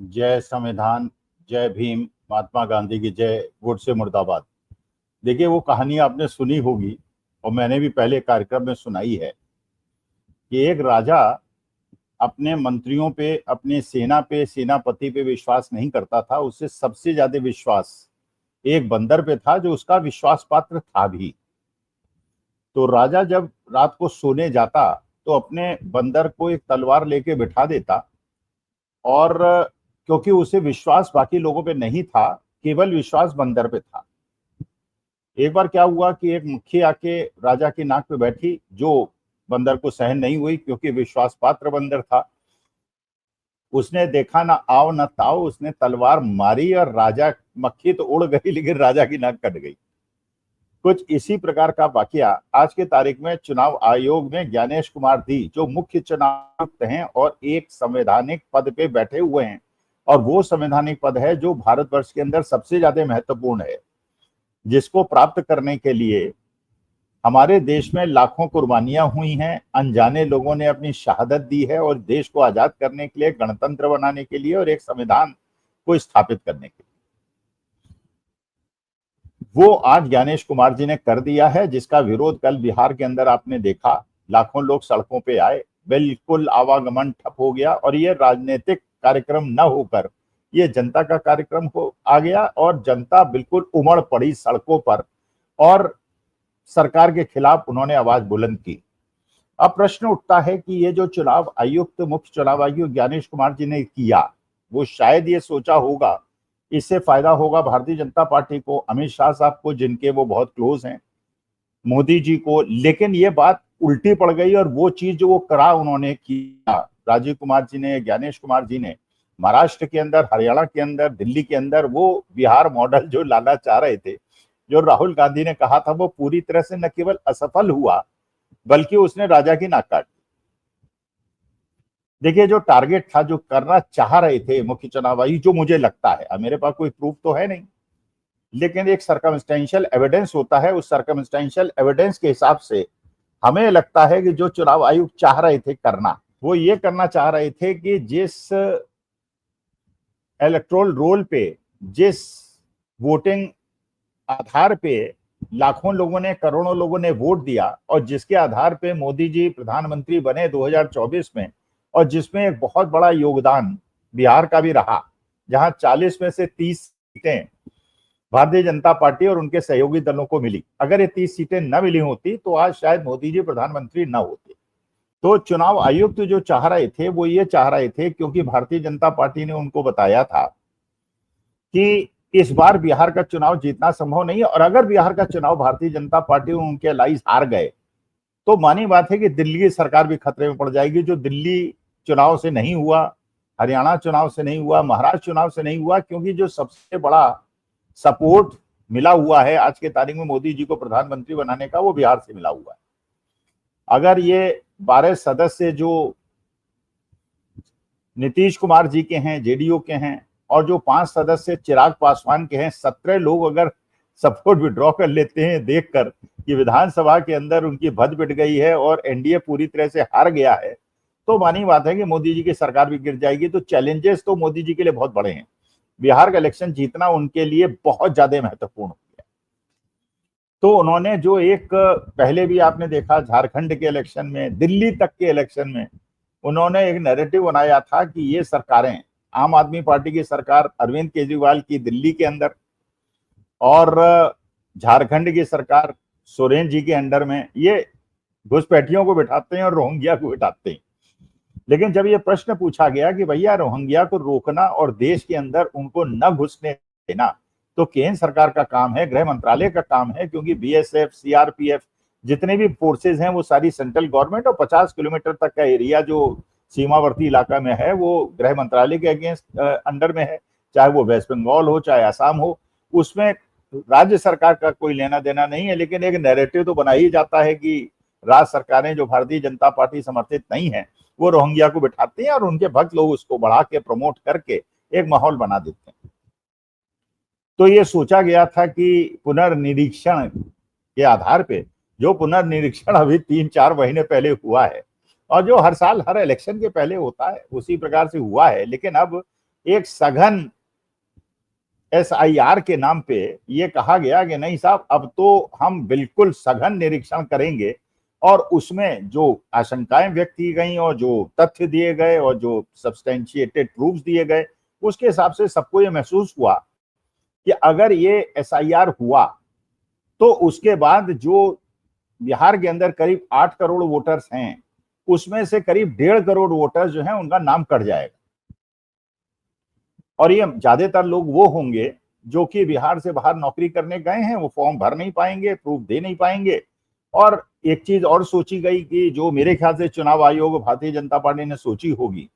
जय संविधान, जय भीम, महात्मा गांधी की जय, गुड मुर्दाबाद। देखिए, वो कहानी आपने सुनी होगी और मैंने भी पहले कार्यक्रम में सुनाई है कि एक राजा अपने मंत्रियों पे, अपने सेना पे, सेनापति पे विश्वास नहीं करता था। उससे सबसे ज्यादा विश्वास एक बंदर पे था, जो उसका विश्वास पात्र था भी। तो राजा जब रात को सोने जाता तो अपने बंदर को एक तलवार लेके बिठा देता, और क्योंकि उसे विश्वास बाकी लोगों पे नहीं था, केवल विश्वास बंदर पे था। एक बार क्या हुआ कि एक मक्खी आके राजा की नाक पे बैठी, जो बंदर को सहन नहीं हुई, क्योंकि विश्वास पात्र बंदर था। उसने देखा ना आओ ना ताओ, उसने तलवार मारी और राजा, मक्खी तो उड़ गई लेकिन राजा की नाक कट गई। कुछ इसी प्रकार का वाकया आज के तारीख में चुनाव आयोग में ज्ञानेश कुमार दी, जो मुख्य चुनाव आयुक्त हैं और एक संवैधानिक पद पे बैठे हुए हैं, और वो संवैधानिक पद है जो भारतवर्ष के अंदर सबसे ज्यादा महत्वपूर्ण है, जिसको प्राप्त करने के लिए हमारे देश में लाखों कुर्बानियां हुई हैं। अनजाने लोगों ने अपनी शहादत दी है, और देश को आजाद करने के लिए, गणतंत्र बनाने के लिए और एक संविधान को स्थापित करने के लिए वो आज ज्ञानेश कुमार जी ने कर दिया है, जिसका विरोध कल बिहार के अंदर आपने देखा। लाखों लोग सड़कों पे आए, बिल्कुल आवागमन ठप हो गया, और ये राजनीतिक कार्यक्रम न होकर ये जनता का कार्यक्रम हो आ गया, और जनता बिल्कुल उमड़ पड़ी सड़कों पर, और सरकार के खिलाफ उन्होंने आवाज बुलंद की। अब प्रश्न उठता है कि ये जो चुनाव आयुक्त, मुख्य चुनाव आयुक्त ज्ञानेश कुमार जी ने किया, वो शायद ये सोचा होगा इससे फायदा होगा भारतीय जनता पार्टी को, अमित शाह साहब को, जिनके वो बहुत क्लोज हैं, मोदी जी को। लेकिन ये बात उल्टी पड़ गई, और वो चीज जो वो करा उन्होंने किया, राजीव कुमार जी ने, ज्ञानेश कुमार जी ने, महाराष्ट्र के अंदर, हरियाणा के अंदर, दिल्ली के अंदर वो बिहार मॉडल जो लाना चाह रहे थे, जो राहुल गांधी ने कहा था, वो पूरी तरह से न केवल असफल हुआ, बल्कि उसने राजा की नाक काट। देखिए, जो टारगेट था, जो करना चाह रहे थे मुख्य चुनाव आयुक्त, जो मुझे लगता है, अब मेरे पास कोई प्रूफ तो है नहीं, लेकिन एक सर्कमस्टेंशियल एविडेंस होता है, उस सर्कमस्टेंशियल एविडेंस के हिसाब से हमें लगता है कि जो चुनाव आयुक्त चाह रहे थे करना, वो ये करना चाह रहे थे कि जिस इलेक्टोरल रोल पे, जिस वोटिंग आधार पे लाखों लोगों ने, करोड़ों लोगों ने वोट दिया, और जिसके आधार पे मोदी जी प्रधानमंत्री बने 2024 में, और जिसमें एक बहुत बड़ा योगदान बिहार का भी रहा, जहां 40 में से 30 सीटें भारतीय जनता पार्टी और उनके सहयोगी दलों को मिली। अगर ये 30 सीटें न मिली होती तो आज शायद मोदी जी प्रधानमंत्री न होते। तो चुनाव आयुक्त जो चाह रहे थे, वो ये चाह रहे थे, क्योंकि भारतीय जनता पार्टी ने उनको बताया था कि इस बार बिहार का चुनाव जीतना संभव नहीं है, और अगर बिहार का चुनाव भारतीय जनता पार्टी और उनके अलाइज हार गए, तो मानी बात है कि दिल्ली की सरकार भी खतरे में पड़ जाएगी। जो दिल्ली चुनाव से नहीं हुआ, हरियाणा चुनाव से नहीं हुआ, महाराष्ट्र चुनाव से नहीं हुआ, क्योंकि जो सबसे बड़ा सपोर्ट मिला हुआ है आज के तारीख में मोदी जी को प्रधानमंत्री बनाने का, वो बिहार से मिला हुआ है। अगर ये 12 सदस्य जो नीतीश कुमार जी के हैं, जेडीयू के हैं, और जो 5 सदस्य चिराग पासवान के हैं, 17 लोग अगर सपोर्ट विड्रॉ कर लेते हैं, देखकर कि विधानसभा के अंदर उनकी भद पिट गई है और एनडीए पूरी तरह से हार गया है, तो मानी बात है कि मोदी जी की सरकार भी गिर जाएगी। तो चैलेंजेस तो मोदी जी के लिए बहुत बड़े हैं। बिहार का इलेक्शन जीतना उनके लिए बहुत ज्यादा महत्वपूर्ण हो गया। तो उन्होंने जो एक, पहले भी आपने देखा झारखंड के इलेक्शन में, दिल्ली तक के इलेक्शन में, उन्होंने एक नैरेटिव बनाया था कि ये सरकारें, आम आदमी पार्टी की सरकार अरविंद केजरीवाल की दिल्ली के अंदर, और झारखंड की सरकार सोरेन जी के अंडर में, ये घुसपैठियों को बिठाते हैं और रोहिंग्या को बिठाते हैं। लेकिन जब ये प्रश्न पूछा गया कि भैया रोहिंग्या को रोकना और देश के अंदर उनको न घुसने देना तो केंद्र सरकार का काम है, गृह मंत्रालय का काम है, क्योंकि बीएसएफ, सीआरपीएफ, जितने भी फोर्सेज हैं वो सारी सेंट्रल गवर्नमेंट, और 50 किलोमीटर तक का एरिया जो सीमावर्ती इलाका में है वो गृह मंत्रालय के अगेंस्ट अंडर में है। चाहे वो वेस्ट बंगाल हो, चाहे आसाम हो, उसमें राज्य सरकार का कोई लेना देना नहीं है। लेकिन एक नैरेटिव तो बना ही जाता है कि राज्य सरकारें जो भारतीय जनता पार्टी समर्थित नहीं है, वो रोहिंग्या को बिठाते हैं, और उनके भक्त लोग उसको बढ़ा के प्रमोट करके एक माहौल बना देते हैं। तो ये सोचा गया था कि पुनर्निरीक्षण के आधार पे, जो पुनर्निरीक्षण अभी 3-4 महीने पहले हुआ है, और जो हर साल हर इलेक्शन के पहले होता है, उसी प्रकार से हुआ है। लेकिन अब एक सघन SIR के नाम पे ये कहा गया कि नहीं साहब, अब तो हम बिल्कुल सघन निरीक्षण करेंगे, और उसमें जो आशंकाएं व्यक्त की गई और जो तथ्य दिए गए और जो सब्सटेंशिएटेड प्रूफ्स दिए गए, उसके हिसाब से सबको ये महसूस हुआ कि अगर ये SIR हुआ तो उसके बाद जो बिहार के अंदर करीब 8 करोड़ वोटर्स हैं, उसमें से करीब 1.5 करोड़ वोटर्स जो हैं उनका नाम कट जाएगा। और ये ज्यादातर लोग वो होंगे जो कि बिहार से बाहर नौकरी करने गए हैं, वो फॉर्म भर नहीं पाएंगे, प्रूफ दे नहीं पाएंगे। और एक चीज और सोची गई कि जो मेरे ख्याल से चुनाव आयोग, भारतीय जनता पार्टी ने सोची होगी,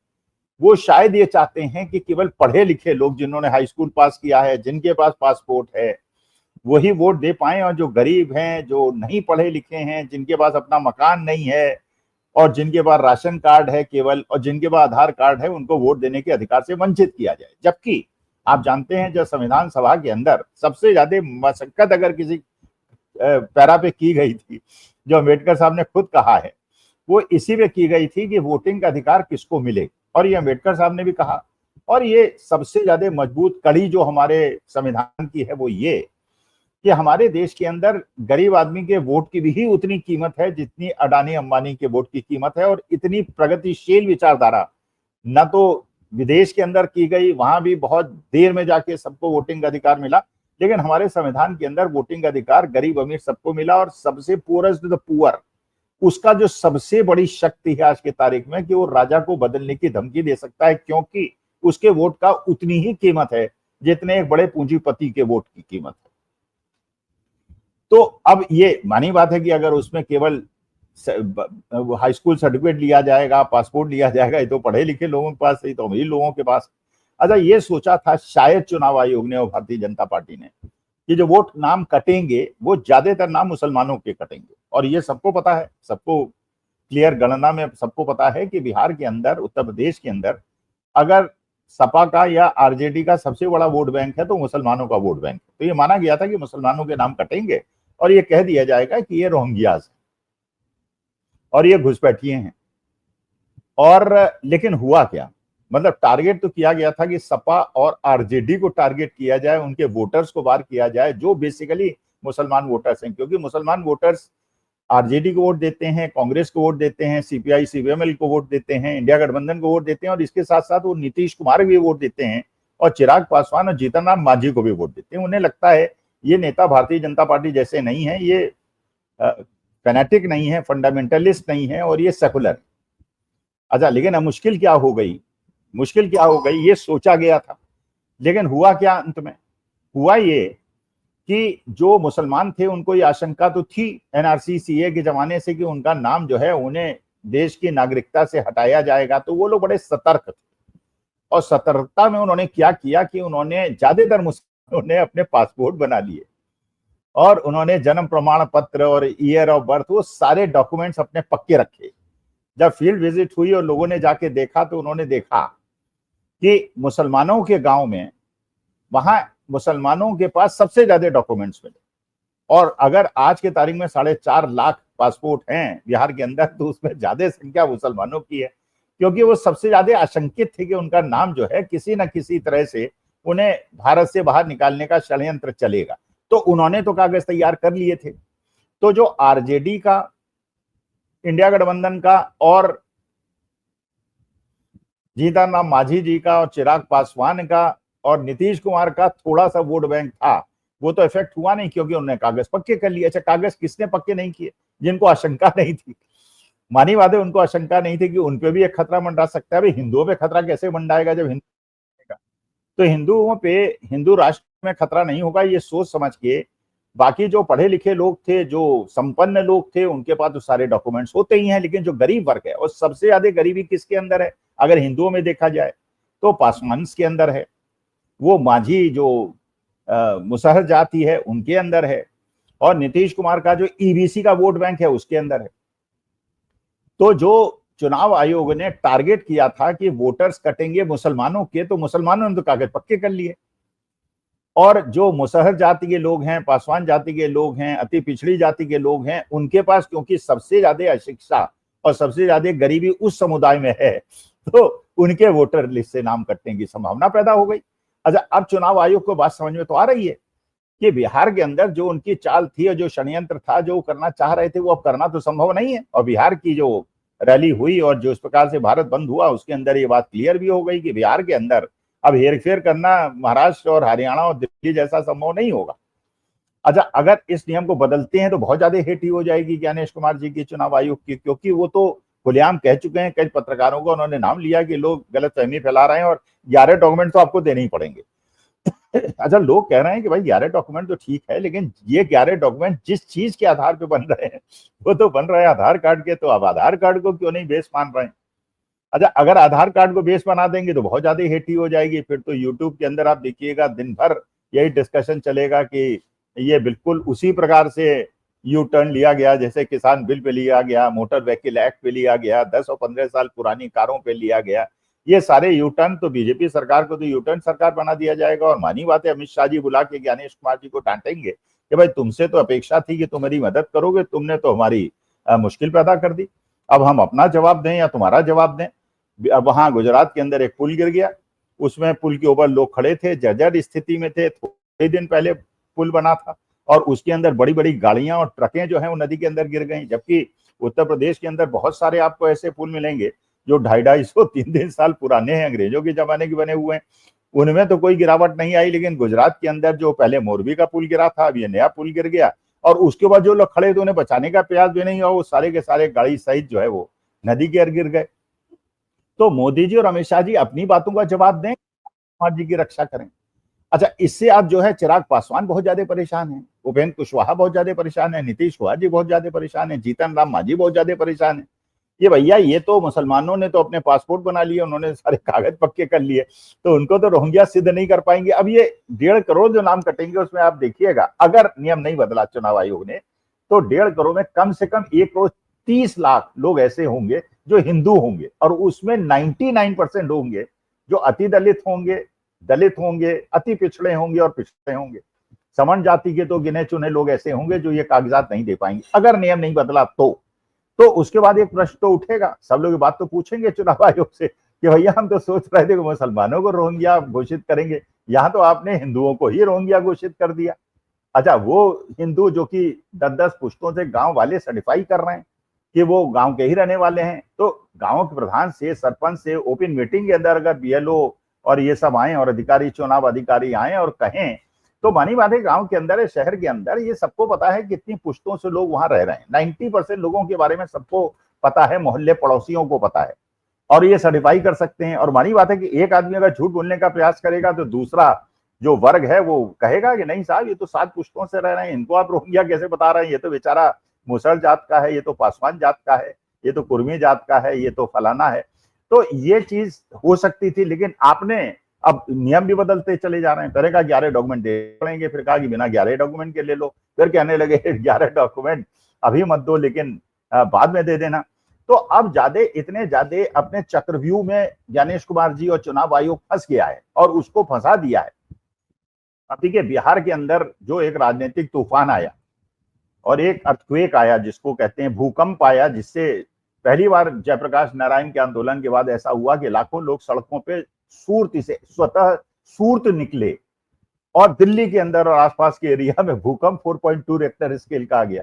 वो शायद ये चाहते हैं कि केवल पढ़े लिखे लोग जिन्होंने हाई स्कूल पास किया है, जिनके पास पासपोर्ट है, वही वोट दे पाए, और जो गरीब हैं, जो नहीं पढ़े लिखे हैं, जिनके पास अपना मकान नहीं है और जिनके पास राशन कार्ड है केवल, और जिनके पास आधार कार्ड है, उनको वोट देने के अधिकार से वंचित किया जाए। जबकि आप जानते हैं जब संविधान सभा के अंदर सबसे ज्यादा मशक्कत अगर किसी पैरा पे की गई थी, जो अम्बेडकर साहब ने खुद कहा है, वो इसी में की गई थी कि वोटिंग का अधिकार किसको मिले, और ये अम्बेडकर साहब ने भी कहा। और ये सबसे ज्यादा मजबूत कड़ी जो हमारे संविधान की है वो ये कि हमारे देश के अंदर गरीब आदमी के वोट की भी उतनी कीमत है जितनी अडानी अंबानी के वोट की कीमत है, और इतनी प्रगतिशील विचारधारा न तो विदेश के अंदर की गई, वहां भी बहुत देर में जाके सबको वोटिंग अधिकार मिला, लेकिन हमारे संविधान के अंदर वोटिंग अधिकार गरीब अमीर सबको मिला। और सबसे पुअरेस्ट द पुअर, उसका जो सबसे बड़ी शक्ति है आज की तारीख में कि वो राजा को बदलने की धमकी दे सकता है, क्योंकि उसके वोट का उतनी ही कीमत है जितने एक बड़े पूंजीपति के वोट की कीमत है। तो अब ये मानी बात है कि अगर उसमें केवल हाई स्कूल सर्टिफिकेट लिया जाएगा, पासपोर्ट लिया जाएगा, ये तो पढ़े लिखे लोगों के पास, ये तो अमीर लोगों के पास। अच्छा, ये सोचा था शायद चुनाव आयोग ने और भारतीय जनता पार्टी ने कि जो वोट नाम कटेंगे वो ज्यादातर नाम मुसलमानों के कटेंगे। और ये सबको पता है, सबको क्लियर गणना में सबको पता है कि बिहार के अंदर, उत्तर प्रदेश के अंदर अगर सपा का या आरजेडी का सबसे बड़ा वोट बैंक है तो मुसलमानों का वोट बैंक है। तो ये माना गया था कि मुसलमानों के नाम कटेंगे और ये कह दिया जाएगा कि ये रोहिंग्याज है और ये घुसपैठिए हैं। और लेकिन हुआ क्या, मतलब टारगेट तो किया गया था कि सपा और आरजेडी को टारगेट किया जाए, उनके वोटर्स को बाहर किया जाए जो बेसिकली मुसलमान वोटर्स हैं, क्योंकि मुसलमान वोटर्स आरजेडी को वोट देते हैं, कांग्रेस को वोट देते हैं, सीपीआई सीपीएमएल को वोट देते हैं, इंडिया गठबंधन को वोट देते हैं, और इसके साथ साथ वो नीतीश कुमार भी वोट देते हैं और चिराग पासवान और जीतन राम मांझी को भी वोट देते हैं। उन्हें लगता है ये नेता भारतीय जनता पार्टी जैसे नहीं है, ये फैनेटिक नहीं है, फंडामेंटलिस्ट नहीं है, और ये सेकुलर। अच्छा, लेकिन अब मुश्किल क्या हो गई, ये सोचा गया था, लेकिन हुआ क्या अंत में? हुआ ये कि जो मुसलमान थे उनको ये आशंका तो थी एनआरसी सीए के जमाने से कि उनका नाम जो है उन्हें देश की नागरिकता से हटाया जाएगा, तो वो लोग बड़े सतर्क थे। और सतर्कता में उन्होंने क्या किया कि उन्होंने ज्यादातर मुसलमानों ने अपने पासपोर्ट बना लिए और उन्होंने जन्म प्रमाण पत्र और ईयर ऑफ बर्थ, वो सारे डॉक्यूमेंट्स अपने पक्के रखे। जब फील्ड विजिट हुई और लोगों ने जाके देखा तो उन्होंने देखा कि मुसलमानों के गांव में, वहां मुसलमानों के पास सबसे ज्यादा डॉक्यूमेंट्स मिले। और अगर आज के तारीख में 4.5 लाख पासपोर्ट हैं बिहार के अंदर, तो उसमें ज्यादा संख्या मुसलमानों की है, क्योंकि वो सबसे ज्यादा आशंकित थे कि उनका नाम जो है किसी न किसी तरह से उन्हें भारत से बाहर निकालने का षड्यंत्र चलेगा। तो उन्होंने तो कागज तैयार कर लिए थे। तो जो आरजेडी का, इंडिया गठबंधन का और जीतन राम मांझी जी का और चिराग पासवान का और नीतीश कुमार का थोड़ा सा वोट बैंक था, वो तो इफेक्ट हुआ नहीं, क्योंकि उन्होंने कागज पक्के कर लिए। अच्छा, कागज किसने पक्के नहीं किए? जिनको आशंका नहीं थी, मानी बात है, उनको आशंका नहीं थी कि उनपे भी एक खतरा मंडरा सकता है। भाई, हिंदुओं पे खतरा कैसे मंडाएगा जब हिंदू, तो हिंदुओं पे, हिंदू राष्ट्र में खतरा नहीं होगा, ये सोच समझ के बाकी जो पढ़े लिखे लोग थे, जो संपन्न लोग थे, उनके पास तो सारे डॉक्यूमेंट्स होते ही हैं। लेकिन जो गरीब वर्ग है, और सबसे ज्यादा गरीबी किसके अंदर है अगर हिंदुओं में देखा जाए तो पासवान के अंदर है, वो मांझी जो मुसहर जाति है उनके अंदर है, और नीतीश कुमार का जो ईबीसी का वोट बैंक है उसके अंदर है। तो जो चुनाव आयोग ने टारगेट किया था कि वोटर्स कटेंगे मुसलमानों के, तो मुसलमानों ने तो कागज पक्के कर लिए। और जो मुसहर जाति के लोग हैं, पासवान जाति के लोग हैं, अति पिछड़ी जाति के लोग हैं, उनके पास क्योंकि सबसे ज्यादा अशिक्षा और सबसे ज्यादा गरीबी उस समुदाय में है, तो उनके वोटर लिस्ट से नाम कटने की संभावना पैदा हो गई। अच्छा, अब चुनाव आयोग को बात समझ में तो आ रही है कि बिहार के अंदर जो उनकी चाल थी और जो षड्यंत्र था, जो करना चाह रहे थे, वो अब करना तो संभव नहीं है। और बिहार की जो रैली हुई और जो इस प्रकार से भारत बंद हुआ, उसके अंदर ये बात क्लियर भी हो गई कि बिहार के अंदर अब हेरफेर करना महाराष्ट्र और हरियाणा और दिल्ली जैसा संभव नहीं होगा। अच्छा, अगर इस नियम को बदलते हैं तो बहुत ज्यादा हेटी हो जाएगी ज्ञानेश कुमार जी की चुनाव आयोग की, क्योंकि वो तो खुलेआम कह चुके हैं, कई पत्रकारों को उन्होंने नाम लिया कि लोग गलतफहमी फैला रहे हैं और 11 डॉक्यूमेंट तो आपको देने ही पड़ेंगे। अच्छा, लोग कह रहे हैं कि भाई 11 डॉक्यूमेंट तो ठीक है, लेकिन ये 11 डॉक्यूमेंट जिस चीज के आधार पे बन रहे हैं वो तो बन रहे हैं आधार कार्ड के, तो अब आधार कार्ड को क्यों नहीं बेस मान रहे हैं? अच्छा, अगर आधार कार्ड को बेस बना देंगे तो बहुत ज्यादा हेटी हो जाएगी। फिर तो यूट्यूब के अंदर आप देखिएगा दिन भर यही डिस्कशन चलेगा कि ये बिल्कुल उसी प्रकार से यू टर्न लिया गया जैसे किसान बिल पे लिया गया, मोटर व्हीकल एक्ट पे लिया गया, 10 और 15 साल पुरानी कारों पे लिया गया। ये सारे यू टर्न तो बीजेपी सरकार को तो यू टर्न सरकार बना दिया जाएगा। और मानी बात है, अमित शाह जी बुला के ज्ञानेश कुमार जी को डांटेंगे कि भाई तुमसे तो अपेक्षा थी कि तुम मेरी मदद करोगे, तुमने तो हमारी मुश्किल पैदा कर दी। अब हम अपना जवाब दें या तुम्हारा जवाब दें? अब वहां गुजरात के अंदर एक पुल गिर गया, उसमें पुल के ऊपर लोग खड़े थे, जर्जर स्थिति में थे, थोड़े दिन पहले पुल बना था और उसके अंदर बड़ी बड़ी गाड़ियां और ट्रकें जो है वो नदी के अंदर गिर गई। जबकि उत्तर प्रदेश के अंदर बहुत सारे आपको ऐसे पुल मिलेंगे जो 250-250 300 साल पुराने हैं, अंग्रेजों के जमाने के बने हुए हैं, उनमें तो कोई गिरावट नहीं आई। लेकिन गुजरात के अंदर जो पहले मोरबी का पुल गिरा था, अब ये नया पुल गिर गया और उसके बाद जो लोग खड़े थे उन्हें बचाने का प्रयास भी नहीं हुआ, वो सारे के सारे गाड़ी सहित जो है वो नदी के अंदर गिर गए। तो मोदी जी और अमित शाह जी अपनी बातों का जवाब दें, कुमार जी की रक्षा करें। अच्छा, इससे आप जो है चिराग पासवान बहुत ज्यादा परेशान है, उपेंद्र कुशवाहा बहुत ज्यादा परेशान है, नीतीश कुमार जी बहुत ज्यादा परेशान है, जीतन राम मांझी बहुत ज्यादा परेशान है। ये भैया, ये तो मुसलमानों ने तो अपने पासपोर्ट बना लिए, उन्होंने सारे कागज पक्के कर लिए, तो उनको तो रोहिंग्या सिद्ध नहीं कर पाएंगे। अब ये 1.5 करोड़ जो नाम कटेंगे उसमें आप देखिएगा, अगर नियम नहीं बदला चुनाव आयोग ने, तो 1.5 करोड़ में कम से कम 1,30,00,000 लोग ऐसे होंगे जो हिंदू होंगे और उसमें 99% होंगे जो अति दलित होंगे, दलित होंगे, अति पिछड़े होंगे और पिछड़े होंगे। समन जाति के तो गिने चुने लोग ऐसे होंगे जो ये कागजात नहीं दे पाएंगे अगर नियम नहीं बदला तो उसके बाद एक प्रश्न तो उठेगा, सब लोग बात तो पूछेंगे चुनाव आयोग से कि भैया हम तो सोच रहे थे कि मुसलमानों को रोहिंग्या घोषित करेंगे, यहाँ तो आपने हिंदुओं को ही रोहिंग्या घोषित कर दिया। अच्छा, वो हिंदू जो कि 10-10 पुश्तों से गांव वाले सर्टिफाई कर रहे हैं कि वो गांव के ही रहने वाले हैं, तो गांव के प्रधान से, सरपंच से ओपन मीटिंग के अंदर अगर बीएलओ और ये सब आए और अधिकारी, चुनाव अधिकारी आए और कहें, तो मानी बात है गांव के अंदर, शहर के अंदर ये सबको पता है कितनी पुश्तों से लोग वहां रह रहे हैं। 90% लोगों के बारे में सबको पता है, मोहल्ले पड़ोसियों को पता है और ये सर्टिफाई कर सकते हैं। और मानी बात है कि एक आदमी अगर झूठ बोलने का प्रयास करेगा तो दूसरा जो वर्ग है वो कहेगा कि नहीं साहब, ये तो 7 पुश्तों से रह रहे हैं, इनको आप रोहिंग्या कैसे बता रहे हैं? ये तो बेचारा मुसल जात का है, ये तो पासवान जात का है, ये तो कुर्मी जात का है, ये तो फलाना है। तो ये चीज हो सकती थी, लेकिन आपने अब नियम भी बदलते चले जा रहे हैं। पहले कहा 11 डॉक्यूमेंट दे पड़ेंगे, फिर कहा कि बिना 11 डॉक्यूमेंट के ले लो, फिर कहने लगे 11 डॉक्यूमेंट अभी मत दो लेकिन बाद में दे देना। तो अब इतने ज्यादा अपने चक्रव्यूह में ज्ञानेश कुमार जी और चुनाव आयोग फंस गया है और उसको फंसा दिया है। अब देखिए, बिहार के अंदर जो एक राजनीतिक तूफान आया और एक अर्थक्वेक आया, जिसको कहते हैं भूकंप आया, जिससे पहली बार जयप्रकाश नारायण के आंदोलन के बाद ऐसा हुआ कि लाखों लोग सड़कों पे स्वतः सूर्त निकले और दिल्ली के अंदर और आसपास के एरिया में भूकंप 4.2 रेक्टर स्केल का आ गया।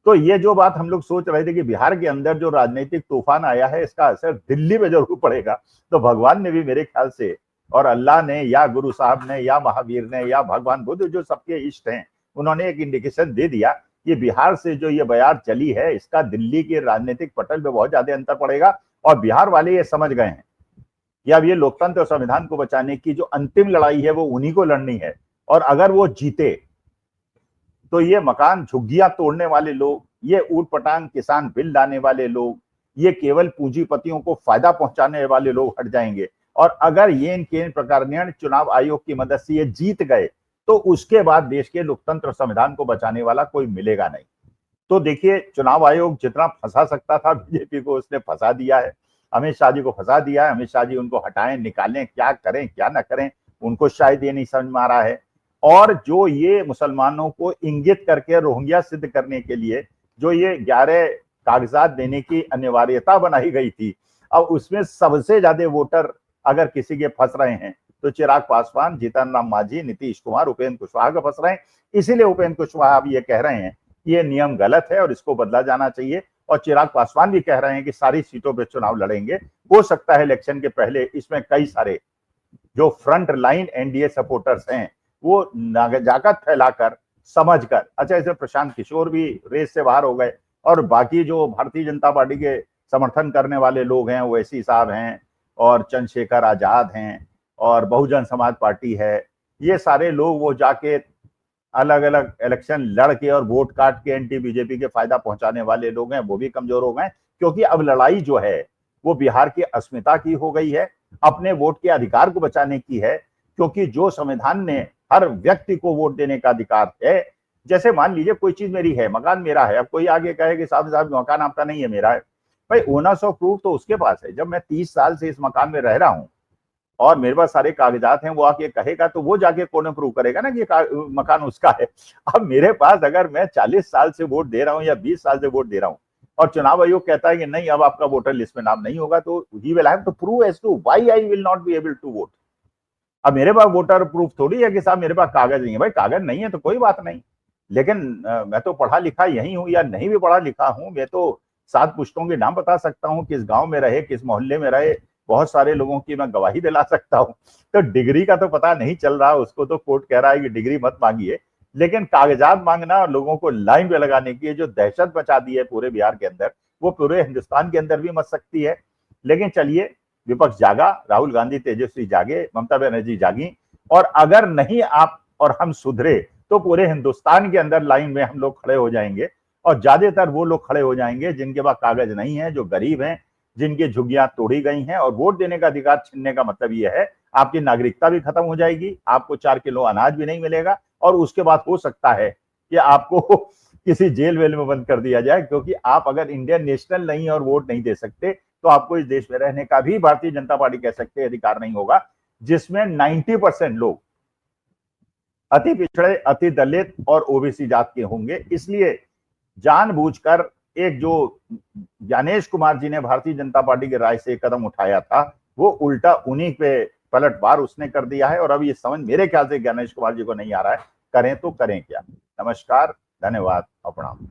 तो ये जो बात हम लोग सोच रहे थे कि बिहार के अंदर जो राजनीतिक तूफान आया है इसका असर दिल्ली में जरूर पड़ेगा, तो भगवान ने भी मेरे ख्याल से, और अल्लाह ने या गुरु साहब ने या महावीर ने या भगवान बुद्ध जो सबके इष्ट हैं, उन्होंने एक इंडिकेशन दे दिया कि बिहार से जो ये बयार चली है इसका दिल्ली के राजनीतिक पटल में बहुत ज्यादा अंतर पड़ेगा। और बिहार वाले ये समझ गए हैं कि अब ये लोकतंत्र और संविधान को बचाने की जो अंतिम लड़ाई है वो उन्हीं को लड़नी है। और अगर वो जीते तो ये मकान झुग्गियां तोड़ने वाले लोग, ये ऊट पटांग किसान बिल लाने वाले लोग, ये केवल पूंजीपतियों को फायदा पहुंचाने वाले लोग हट जाएंगे। और अगर ये इनके प्रकार चुनाव आयोग की मदद से ये जीत गए तो उसके बाद देश के लोकतंत्र और संविधान को बचाने वाला कोई मिलेगा नहीं। तो देखिए, चुनाव आयोग जितना फंसा सकता था बीजेपी को, उसने फंसा दिया है। अमित शाह जी को फंसा दिया है। अमित शाह जी उनको हटाएं, निकालें, क्या करें क्या ना करें, उनको शायद ये नहीं समझ में आ रहा है। और जो ये मुसलमानों को इंगित करके रोहिंग्या सिद्ध करने के लिए जो ये 11 कागजात देने की अनिवार्यता बनाई गई थी, अब उसमें सबसे ज्यादा वोटर अगर किसी के फंस रहे हैं तो चिराग पासवान, जीतन राम मांझी, नीतीश कुमार, उपेंद्र कुशवाहा के फंस रहे हैं। इसीलिए उपेंद्र कुशवाहा अब ये कह रहे हैं कि ये नियम गलत है और इसको बदला जाना चाहिए। और चिराग पासवान भी कह रहे हैं कि सारी सीटों पर चुनाव लड़ेंगे। हो सकता है इलेक्शन के पहले इसमें कई सारे जो फ्रंट लाइन एनडीए सपोर्टर्स हैं वो नजाकत फैलाकर, समझकर, अच्छा इसमें प्रशांत किशोर भी रेस से बाहर हो गए, और बाकी जो भारतीय जनता पार्टी के समर्थन करने वाले लोग हैं, ओवैसी साहब हैं और चंद्रशेखर आजाद हैं और बहुजन समाज पार्टी है, ये सारे लोग वो जाके अलग अलग इलेक्शन लड़ के और वोट काट के एंटी बीजेपी के फायदा पहुंचाने वाले लोग हैं, वो भी कमजोर हो गए। क्योंकि अब लड़ाई जो है वो बिहार की अस्मिता की हो गई है, अपने वोट के अधिकार को बचाने की है। क्योंकि जो संविधान ने हर व्यक्ति को वोट देने का अधिकार है, जैसे मान लीजिए कोई चीज मेरी है, मकान मेरा है, अब कोई आगे कहे कि साहब मकान आपका नहीं है, मेरा है, भाई ओनर्स ऑफ प्रूफ तो उसके पास है। जब मैं 30 साल से इस मकान में रह रहा हूं और मेरे पास सारे कागजात हैं, वो आके कहेगा तो वो जाके कौन प्रूव करेगा ना कि मकान उसका है। अब मेरे पास अगर मैं 40 साल से वोट दे रहा हूं या 20 साल से वोट दे रहा हूं और चुनाव आयोग कहता है कि नहीं अब आपका वोटर लिस्ट में नाम नहीं होगा, तो he will have to prove as to why I will not be able to vote. अब मेरे पास वोटर प्रूफ थोड़ी है कि साहब मेरे पास कागज नहीं है। भाई कागज नहीं है तो कोई बात नहीं, लेकिन मैं तो पढ़ा लिखा यही हूं या नहीं भी पढ़ा लिखा हूं, मैं तो 7 पुश्तों के नाम बता सकता हूं, किस गांव में रहे, किस मोहल्ले में रहे, बहुत सारे लोगों की मैं गवाही दिला सकता हूं। तो डिग्री का तो पता नहीं चल रहा, उसको तो कोर्ट कह रहा है कि डिग्री मत मांगिए, लेकिन कागजात मांगना और लोगों को लाइन पे लगाने की जो दहशत मचा दी है पूरे बिहार के अंदर, वो पूरे हिंदुस्तान के अंदर भी मच सकती है। लेकिन चलिए, विपक्ष जागा, राहुल गांधी तेजस्वी जागे, ममता बनर्जी जागी, और अगर नहीं आप और हम सुधरे तो पूरे हिंदुस्तान के अंदर लाइन में हम लोग खड़े हो जाएंगे। और ज्यादातर वो लोग खड़े हो जाएंगे जिनके पास कागज नहीं है, जो गरीब हैं, जिनकी झुग्गियां तोड़ी गई हैं। और वोट देने का अधिकार छीनने का मतलब यह है आपकी नागरिकता भी खत्म हो जाएगी, आपको 4 किलो अनाज भी नहीं मिलेगा, और उसके बाद हो सकता है कि आपको किसी जेल वेल में बंद कर दिया जाए। क्योंकि आप अगर इंडियन नेशनल नहीं और वोट नहीं दे सकते तो आपको इस देश में रहने का भी, भारतीय जनता पार्टी कह सकते हैं, अधिकार नहीं होगा, जिसमें 90% लोग अति पिछड़े, अति दलित और ओबीसी जात के होंगे। इसलिए जानबूझकर एक जो ज्ञानेश कुमार जी ने भारतीय जनता पार्टी के राय से कदम उठाया था, वो उल्टा उन्हीं पे पलटवार उसने कर दिया है। और अब ये समझ मेरे ख्याल से ज्ञानेश कुमार जी को नहीं आ रहा है, करें तो करें क्या। नमस्कार, धन्यवाद और प्रणाम।